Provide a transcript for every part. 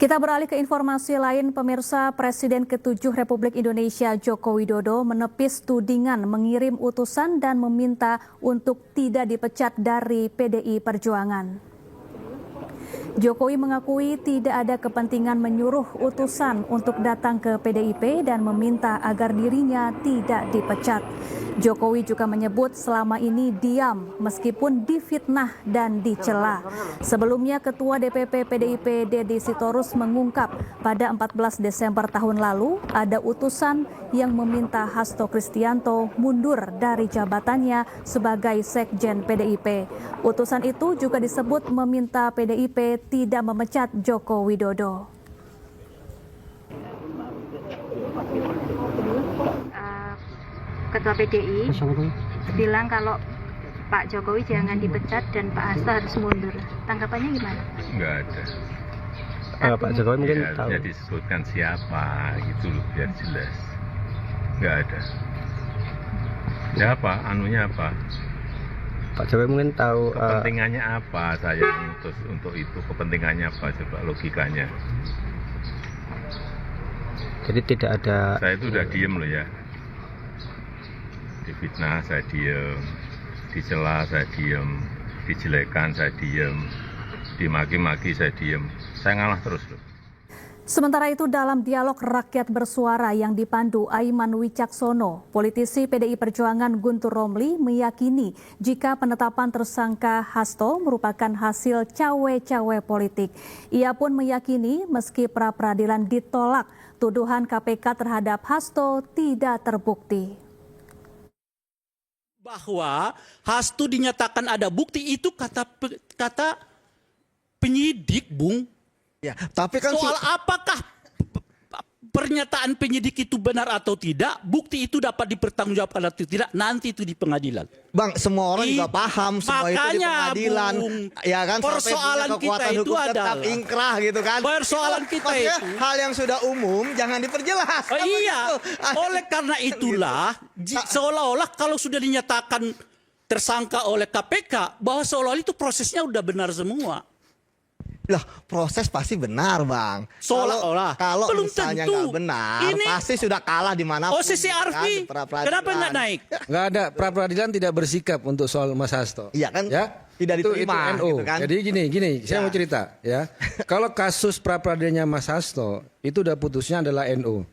Kita beralih ke informasi lain, pemirsa. Presiden ke-7 Republik Indonesia Joko Widodo menepis tudingan mengirim utusan dan meminta untuk tidak dipecat dari PDI Perjuangan. Jokowi mengakui tidak ada kepentingan menyuruh utusan untuk datang ke PDIP dan meminta agar dirinya tidak dipecat. Jokowi juga menyebut selama ini diam meskipun difitnah dan dicela. Sebelumnya Ketua DPP PDIP Deddy Sitorus mengungkap pada 14 Desember tahun lalu ada utusan yang meminta Hasto Kristianto mundur dari jabatannya sebagai Sekjen PDIP. Utusan itu juga disebut meminta PDIP tidak memecat Joko Widodo. Ketua PDI bilang kalau Pak Jokowi jangan dipecat dan Pak Hasto harus mundur. Tanggapannya gimana? Enggak ada. Pak Jokowi mungkin tahu. Ya disebutkan siapa gitu loh, biar jelas. Enggak ada. Siapa? Anunya apa? Pak Jokowi mungkin tahu. Kepentingannya apa saya ngutus untuk itu? Kepentingannya apa? Coba logikanya. Jadi tidak ada. Saya itu udah diem loh ya. Difitnah saya diem, dicela saya diem, dijelekan saya diem, dimaki-maki saya diem. Saya ngalah terus loh. Sementara itu dalam dialog rakyat bersuara yang dipandu Aiman Wicaksono, politisi PDI Perjuangan Guntur Romli meyakini jika penetapan tersangka Hasto merupakan hasil cawe-cawe politik. Ia pun meyakini meski pra-peradilan ditolak, tuduhan KPK terhadap Hasto tidak terbukti. Bahwa Hasto dinyatakan ada bukti itu kata penyidik, Bung. Ya, tapi kan soal apakah pernyataan penyidik itu benar atau tidak, bukti itu dapat dipertanggungjawabkan atau tidak, nanti itu di pengadilan. Bang, semua orang juga paham semua itu di pengadilan. Bung, ya kan, persoalan kita itu adalah ingkrah gitu kan. Persoalan kita itu hal yang sudah umum jangan diperjelas. Iya, oleh karena itulah seolah-olah kalau sudah dinyatakan tersangka oleh KPK bahwa seolah-olah itu prosesnya udah benar semua. Lah, proses pasti benar, Bang. Seolah-olah. Kalau belum misalnya tentu. nggak benar, Ini pasti sudah kalah di mana. OCC Arfi, kenapa nggak naik? Nggak ada, pra-peradilan tidak bersikap untuk soal Mas Hasto. Iya kan? Ya? Tidak diterima. Itu NU. Gitu kan? Jadi gini, saya mau cerita ya. Kalau kasus pra-peradilannya Mas Hasto, itu udah putusnya adalah NU.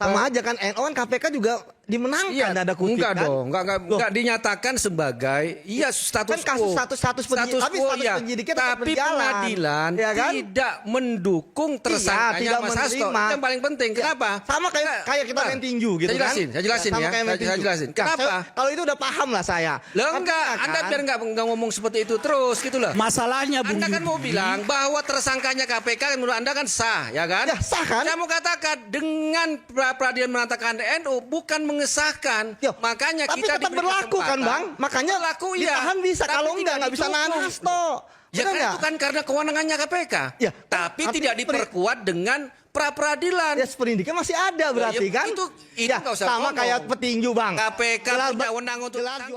Sama aja kan, NU kan KPK juga dimenangkan, ada kutip enggak kan? dong, enggak dinyatakan sebagai status kan kasus status penyidik, tapi status penyidiknya tetap tapi berjalan. Pengadilan ya kan? tidak mendukung tersangkanya tidak Mas Hasto. menerima. Yang paling penting, kenapa? Sama kayak kita main tinju gitu kan? Saya jelasin sama ya. kayak main Saya tinju. jelasin. Kenapa? Kalau itu udah paham lah saya. Lah Kan enggak, kan? Anda biar enggak ngomong seperti itu terus gitu loh. Masalahnya Bung Anda kan mau Yudi, bilang bahwa tersangkanya KPK menurut Anda kan sah, ya kan? Ya, sah kan? Saya mau katakan dengan peradilan mengatakan NU bukan mengesahkan. Yo, Makanya tapi kita tetap diberi berlaku kan, kesempatan. Bang? Makanya berlaku ya. ditahan bisa, Tapi kalau tidak nggak bisa nahan didukung. Hasto. Ya kan itu kan karena kewenangannya KPK. Ya, tapi tapi tidak diperkuat dengan pra-peradilan. Ya, sprindiknya masih ada berarti Ya, kan? itu ya, nggak usah sama ngomong. kayak petinju, Bang. KPK Gelar- punya wewenang untuk gelar juara-